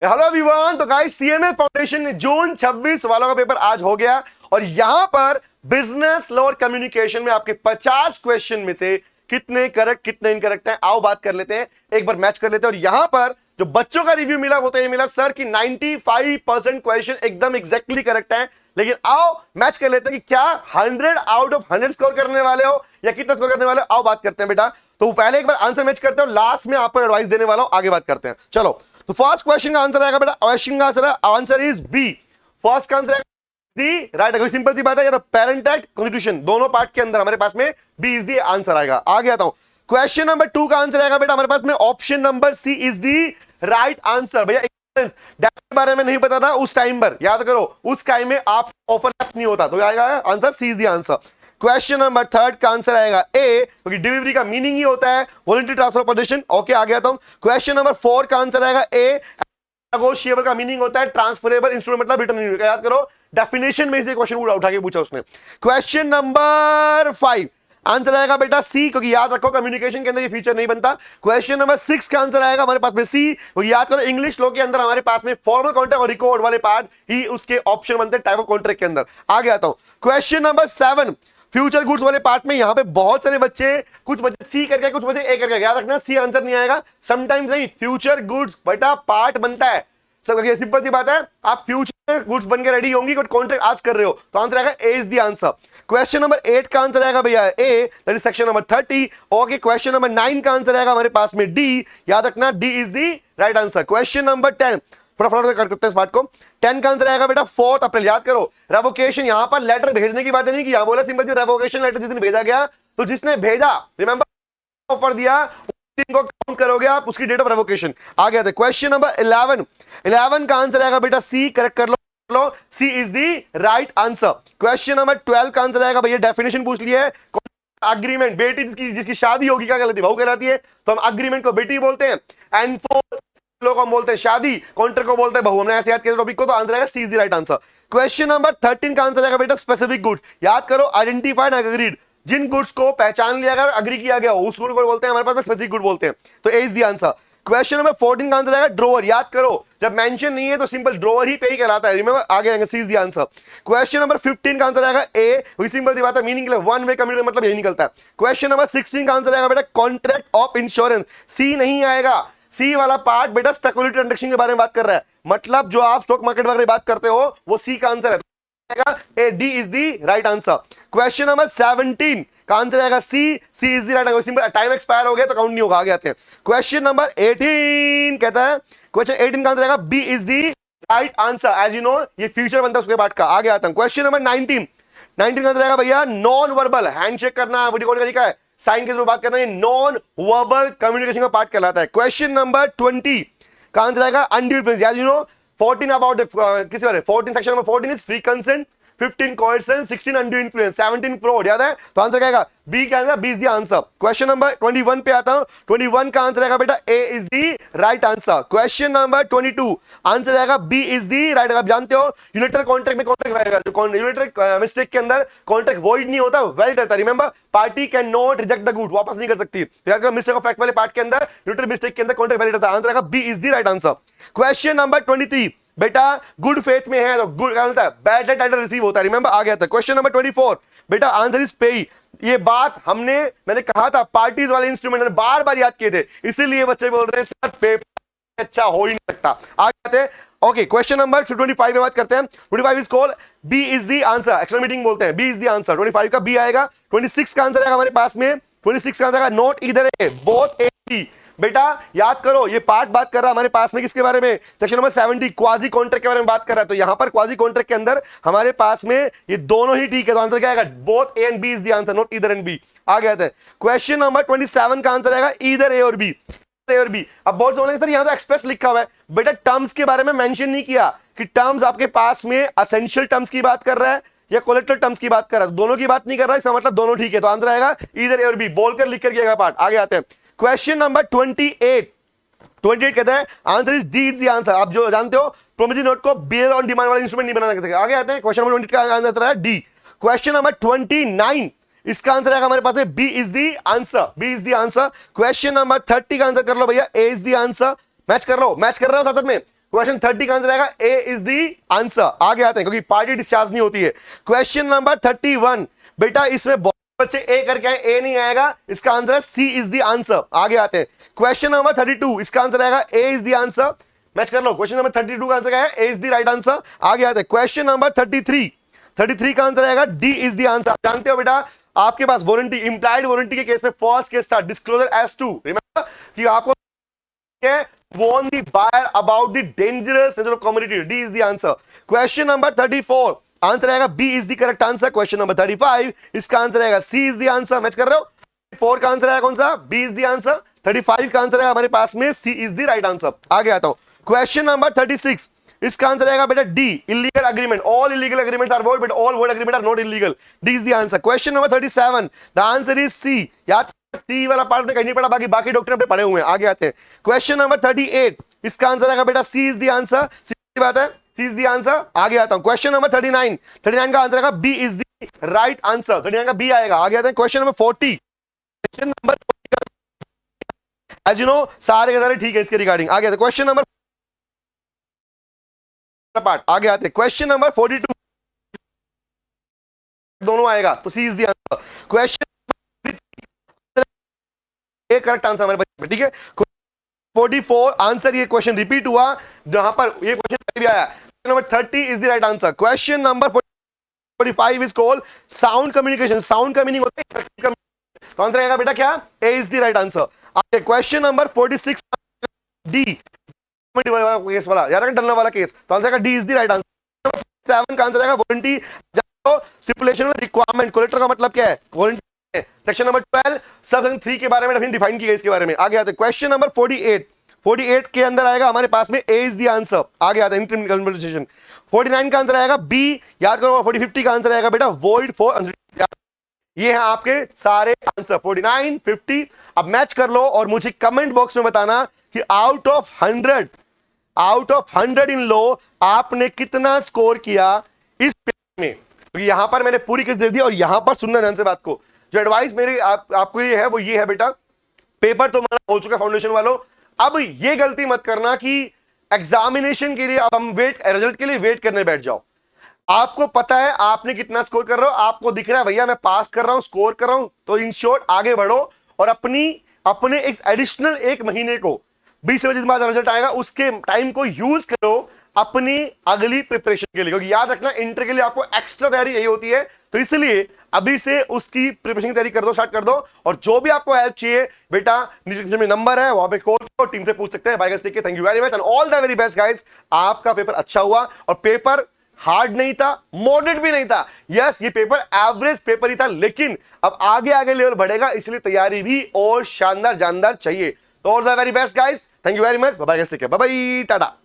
Hello everyone. तो guys CMA foundation ने जून 26 वालों का पेपर आज हो गया और यहां पर बिजनेस लॉ और कम्युनिकेशन में आपके 50 क्वेश्चन में से कितने करेक्ट कितने इनकरेक्ट हैं आओ बात कर लेते हैं, एक बार मैच कर लेते हैं। और यहां पर जो बच्चों का रिव्यू मिला वो तो ये मिला सर कि 95% क्वेश्चन एकदम एग्जैक्टली करेक्ट है। लेकिन आओ मैच कर लेते हैं कि क्या 100 आउट ऑफ 100 स्कोर करने वाले हो या कितना स्कोर करने वाले हो। आओ बात करते हैं बेटा। तो पहले एक बार आंसर मैच करते हो, लास्ट में आपको एडवाइस देने वाला हूं, आगे बात करते हैं। चलो तो फर्स्ट क्वेश्चन का आंसर आएगा बेटा, क्वेश्चन का आंसर इज बी। फर्स्ट का आंसर है दी राइट। कोई सिंपल सी बात है, पेरेंट एक्ट कॉन्स्टिट्यूशन दोनों पार्ट के अंदर हमारे पास में बी इज दी आंसर आएगा। आगे आता हूं, क्वेश्चन नंबर 2 का आंसर आएगा बेटा हमारे पास में option number C is the right answer. भैया के बारे में नहीं पता था उस टाइम पर, याद करो उस टाइम में आप ओवरलैप नहीं होता, तो आएगा answer C is the answer. Question number 3 का आंसर आएगा ए, क्योंकि डिलीवरी का मीनिंग ही होता है वॉलंटरी ट्रांसफर पोजीशन। ओके आगे आता हूं, क्वेश्चन नंबर 4 का आंसर आएगा ए, नेगोशिएबल का मीनिंग होता है ट्रांसफरेबल इंस्ट्रूमेंट मतलब रिटर्न। याद करो डेफिनेशन में से क्वेश्चन उठा के पूछा उसने। क्वेश्चन नंबर 5 आंसर आएगा बेटा सी, क्योंकि याद रखो कम्युनिकेशन के अंदर ये फीचर नहीं बनता। क्वेश्चन नंबर 6 का आंसर आएगा हमारे पास में सी, क्योंकि याद करो इंग्लिश लॉ के अंदर हमारे पास में फॉर्मल कॉन्ट्रैक्ट और रिकॉर्ड वाले पार्ट ही उसके ऑप्शन बनते हैं टाइप ऑफ कॉन्ट्रैक्ट के अंदर। आगे आता हूं, क्वेश्चन नंबर 7 फ्यूचर गुड्स वाले पार्ट में यहां पे बहुत सारे बच्चे, कुछ बच्चे सी करके कुछ बच्चे ए करके, याद रखना सी आंसर नहीं आएगा। समटाइम्स नहीं, फ्यूचर गुड्स बेटा पार्ट बनता है सब। सिंपल सी बात है, आप फ्यूचर गुड्स बन के रेडी होंगी बट कॉन्ट्रैक्ट आज कर रहे हो, तो आंसर आएगा A is the answer. Question number 8 का आंसर आएगा भैया A, that is section number 30। Okay question number 9 का आंसर आएगा हमारे पास में डी, याद रखना D is the right answer. Question number 10 फटाफट करते हैं इस बात को। 10 का आंसर आएगा बेटा 4 अप्रैल। याद करो रेवोकेशन, यहां पर लेटर भेजने की बात नहीं की, बोला सिंपल सी रेवोकेशन लेटर जिस दिन भेजा गया तो जिसने भेजा रिमेंबर ऑफर दिया दिन को काउंट करोगे आप उसकी डेट ऑफ रेवोकेशन। आ गया था क्वेश्चन नंबर 11 का आंसर आएगा बेटा सी, करेक्ट कर लो C is the right answer. Question number 12 का आंसर आएगा भैया डेफिनेशन पूछ लिया है, अग्रीमेंट बेटी जिसकी शादी होगी क्या कहलाती है, बहू कहलाती है, तो हम अग्रीमेंट को बेटी बोलते हैं, एंड लोग हम बोलते हैं शादी, कॉन्ट्रैक्ट को बोलते हैं बहू। हमने ऐसे याद किया टॉपिक को, तो आंसर आएगा C is the right answer. Question number 13 का आंसर आएगा बेटा स्पेसिफिक गुड्स। याद करो आइडेंटिफाइड एग्रीड, जिन गुड्स को पहचान लिया गया अग्री किया गया उस गुड को बोलते हैं हमारे पास में स्पेसिफिक गुड बोलते हैं, तो A is the answer. Question number 14 का आंसर आएगा ड्रॉवर। याद करो जब मेंशन नहीं है तो सिंपल ड्रॉवर ही पे ही कहलाता है, रिमेंबर आगे आएगा C is the answer. Question number 15 का आंसर आएगा ए, वही सिंपल सी बात है मीनिंग के लिए वन वे कम्युनिकेशन मतलब यही निकलता है। क्वेश्चन नंबर 16 का आंसर आएगा बेटा कॉन्ट्रैक्ट ऑफ इंश्योरेंस, सी नहीं आएगा। सी वाला पार्ट बेटा स्पेकुलेटिव ट्रांजैक्शन के बारे में बात कर रहा है, मतलब जो आप स्टॉक मार्केट वगैरह बात करते हो वो सी का आंसर है, A D is the right answer. Question number 17 का आंसर आएगा C, C is the right answer. Simple time expire हो गया तो काउंट नहीं होगा। आगे आते हैं क्वेश्चन नंबर 18 कहता है, क्वेश्चन 18 का आंसर आएगा B is the right answer. As you know ये फ्यूचर बनता है उसके बाद का। आगे आता हूं क्वेश्चन नंबर 19 का आंसर आएगा भैया नॉन वर्बल, हैंडशेक करना वीडियो कॉल तरीका है, साइन के थ्रू बात करना, ये नॉन वर्बल कम्युनिकेशन का पार्ट कहलाता है। क्वेश्चन नंबर 20 का आंसर आएगा अनड्यू इन्फ्लुएंस। याद यू नो 14 अबाउट किसी बारे 14 section number 14 is free consent, 15 coercion, 16 undue influence, 17 fraud. याद है तो आंसर क्या आएगा बी का answer, B is the answer. Question number 21 पे आता हूं, 21 का आंसर आएगा बेटा A is the right answer. Question number 22 answer आएगा बी इज द राइट। आप जानते हो यूनिटरी कॉन्ट्रैक्ट में कॉन्ट्रैक्ट यूनिटरी मिस्टेक के अंदर कॉन्ट्रैक्ट वॉइड नहीं होता, वैलिड रहता है। Remember party can not reject the good, वापस नहीं कर सकती। याद करो मिस्टेक ऑफ फैक्ट वाले पार्ट के अंदर यूनिटरी मिस्टेक के अंदर कॉन्ट्रैक्ट वैलिड रहता है। आंसर आएगा B is the right answer. Question number 23 बेटा गुड फेथ में है तो गुड क्या होता है बैड डेट टाइटल रिसीव होता है, रिमेंबर आ गया था। क्वेश्चन नंबर 24 बेटा आंसर इज पे। ये बात मैंने कहा था पार्टीज वाले इंस्ट्रूमेंट ने बार बार याद किए थे, इसीलिए बच्चे बोल रहे हैं सर पेपर अच्छा हो ही नहीं सकता। आ जाते हैं ओके क्वेश्चन नंबर 25 में बात करते हैं। 25 is called B is the answer, extra meeting बोलते हैं, बी इज द आंसर। 25 का बी आएगा। 26 का आंसर आएगा हमारे पास में, 26 का आंसर आएगा नॉट इधर ए बोथ ए बी। बेटा याद करो ये पार्ट बात कर रहा है हमारे पास में किसके बारे में, सेक्शन नंबर 70 क्वाजी कॉन्ट्रैक्ट के बारे में बात कर रहा है। तो यहां पर क्वाजी कॉन्ट्रैक्ट के अंदर हमारे पास में ये दोनों ही ठीक है, तो आंसर क्या आएगा both A and B is the answer, not either and B. आ गया था क्वेश्चन नंबर 27 का आंसर आएगा ईदर ए और बी, ए और बी। अब बहुत बोलेंगे सर यहां तो एक्सप्रेस लिखा हुआ है, बेटा टर्म्स के बारे में मेंशन नहीं किया कि टर्म्स आपके पास में एसेंशियल टर्म्स की बात कर रहा है या कोलेटरल टर्म्स की बात कर रहा है, दोनों की बात नहीं कर रहा है, इसका मतलब दोनों ठीक है, तो आंसर आएगा ईदर ए और बी बोलकर लिख कर किया पार्ट। आगे आते हैं क्वेश्चन नंबर 28 कहता है answer is D is the answer. आप जो जानते हो प्रोमिजरी नोट को बेयर ऑन डिमांड वाला इंस्ट्रूमेंट नहीं बना सकते। आगे आते हैं क्वेश्चन नंबर 20 का आंसर है डी। क्वेश्चन नंबर 29 इसका आंसर आएगा हमारे पास में B is the answer, B is the answer. Question number 30 का आंसर कर लो भैया, A is the answer. Match कर रहा हूं साथ में क्वेश्चन 30 का आंसर आएगा ए इज द आंसर। आगे आते हैं क्योंकि पार्टी डिस्चार्ज नहीं होती है। क्वेश्चन नंबर 31, बेटा इसमें बहुत बच्चे ए करके आए, ए नहीं आएगा, इसका आंसर है सी इज द आंसर। आगे आते हैं क्वेश्चन नंबर 32, इसका आंसर आएगा A is the answer. Match कर लो, क्वेश्चन नंबर 32 का आंसर क्या है, ए इज द राइट आंसर। आगे आते हैं क्वेश्चन नंबर 33 का आंसर आएगा डी इज द आंसर। जानते हो बेटा आपके पास वारंटी, इंप्लाइड वारंटी के केस में फर्स्ट केस था डिस्क्लोजर एज टू, रिमेंबर कि आपको warn the buyer about the dangerous nature of commodity, D is the answer। Question number 34, answer आएगा B is the correct answer. Question number 35, इसका answer आएगा C is the answer. Match कर रहे हो, 4 का answer आएगा कौन सा, बी इज द आंसर। 35 का आंसर आएगा हमारे पास में सी इज द राइट आंसर। आगे आता हूं क्वेश्चन नंबर 36, इसका आंसर आएगा बेटा D, illegal agreement. All illegal agreements are void but all void agreement are not illegal, D is the answer. Question number 37, the answer is C. याद C वाला part में कहीं नहीं पढ़ा, बाकी डॉक्टर ने पढ़े हुए हैं। आगे आते हैं क्वेश्चन नंबर 38, इसका आंसर आएगा बेटा सी इज द आंसर। सीधी बात है, सी इज द आंसर। आगे आता हूं क्वेश्चन नंबर 39 का आंसर आएगा B is the right answer. 39 का बी आएगा। आगे आते हैं question number 40, question number as you know सारे के सारे ठीक है इसके रिगार्डिंग। आगे आते हैं क्वेश्चन नंबर पार्ट। आगे आते हैं क्वेश्चन नंबर 42, दोनों आएगा तो सी इज द आंसर। क्वेश्चन एक करेक्ट आंसर हमारे बच्चे, ठीक है। 44 आंसर, ये क्वेश्चन रिपीट हुआ जहां पर ये क्वेश्चन भी आया। Number 30 is the right answer. Question number 45 is called sound communication. Sound का मीनिंग होता है, तो आंसर आएगा बेटा क्या, ए इज द राइट आंसर। आगे क्वेश्चन नंबर 46 डी, केस वाला यार डरने वाला केस, तो आंसर आएगा D is the right answer. 7 का आंसर आएगा वारंटी स्टिपुलेशन रिक्वायरमेंट। कोलेक्टर का मतलब क्या है, वारंटी। सेक्शन नंबर 12 सब 3 के बारे में डिफाइन की गई, इसके बारे में। आगे आते हैं क्वेश्चन नंबर 48 के अंदर आएगा हमारे पास में ए इज द आंसर। आगे आते हैं इंटरमीडिएट कन्वर्सेशन। 49 का आंसर आएगा बी, याद करो। 50 का आंसर आएगा बेटा वॉइड फॉर। ये हैं आपके सारे आंसर 49 50। अब मैच कर लो और मुझे कमेंट बॉक्स में बताना कि आउट ऑफ 100 इन लो आपने कितना स्कोर किया इस पेपर में। तो यहां पर मैंने पूरी किस दे दी, और यहां पर सुनना ध्यान से बात को। जो एडवाइस मेरी आपको ये है वो ये है बेटा, पेपर तो हमारा हो चुका फाउंडेशन वालों, अब ये गलती मत करना कि एग्जामिनेशन के लिए अब हम रिजल्ट के लिए वेट करने बैठ जाओ। आपको पता है आपने कितना स्कोर कर रहे हो, आपको दिख रहा है भैया मैं पास कर रहा हूं, स्कोर कर रहा हूं, तो इन शॉर्ट आगे बढ़ो और अपने एक एडिशनल 1 महीने को 20 बजे बाद रिजल्ट आएगा, उसके टाइम को यूज करो अपनी अगली प्रिपरेशन के लिए। क्योंकि याद रखना इंटर के लिए आपको एक्स्ट्रा तैयारी यही होती है, तो इसलिए अभी से उसकी प्रिपरेशन की तैयारी कर दो, स्टार्ट कर दो। और जो भी आपको हेल्प चाहिए बेटा नीचे में नंबर है, वहां पे कॉल करो, टीम से पूछ सकते हैं। Bye guys, take care, thank you very much and all the very best guys. आपका पेपर अच्छा हुआ और पेपर हार्ड नहीं था, मॉडरेट भी नहीं था। यस, ये पेपर एवरेज पेपर ही था, लेकिन अब आगे लेवल बढ़ेगा, इसलिए तैयारी भी और शानदार जानदार चाहिए। तो all the very best guys, thank you very much, bye guys, take care, bye bye, Tata.